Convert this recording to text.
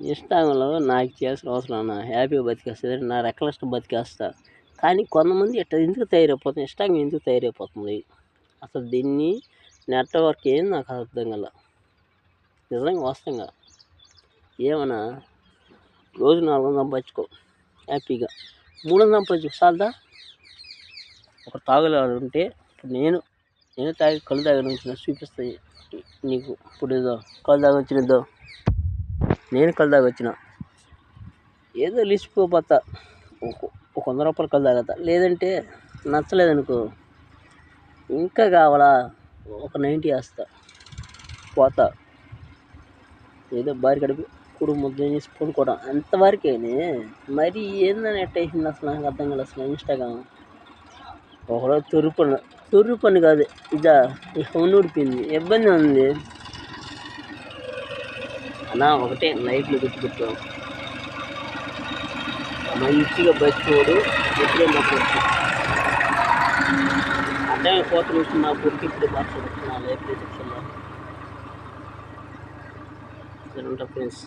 ఇన్‌స్టాగ్రామ్‌లో నాకు చేయాల్సిన అవసరం అన్న హ్యాపీగా బతికేస్తది. నా రెక్కలొస్తే బతికేస్తా. కానీ కొంతమంది ఇట్లా ఎందుకు తయారైపోతుంది? ఇన్‌స్టాగ్రామ్ ఎందుకు తయారైపోతుంది? అసలు దీన్ని నెట్‌వర్క్ ఏంది నాకు అర్థం కాల. నిజంగా వాస్తవంగా. ఏమన్నా రోజు 400 సంపాదించుకో హ్యాపీగా. 300 సంపాదించుకో చాలదా? ఒక తాగులాడు ఉంటే ఇప్పుడు నేను తాగి కళ్ళు తాగడం వచ్చిన చూపిస్తాయి నీకు. ఇప్పుడు ఏదో కళ్ళు తాగొచ్చినదో నేను కళ్ళు తాగొచ్చిన ఏదో లిసిపోతా ఒక 100 రూపాయలు కళ్ళు తాగుతా. లేదంటే నచ్చలేదనుకో ఇంకా కావాలా ఒక 90 వేస్తా పోతా. ఏదో భార్య కడుపు కుడు ముద్ద చేసి పడుకోవడం అంతవరకేనే. మరి ఏందని ఎట్ట వేసింది అసలు నాకు అర్థం కాలేదు. అసలు ఇన్స్టాగ్రామ్ ఒకరోజు తొర్రు పని కాదు ఇదా ఊడిపోయింది. ఇబ్బంది ఉంది అన్నా. ఒకటే లైఫ్లో గుర్తుపెట్టాం, మంచిగా బతికోడు ఎప్పుడో మాకు అంటే కోత నుంచి మా కొడుకు ఇప్పుడు బాగా నా లైఫ్ రిసెప్షన్లో ఫ్రెండ్స్.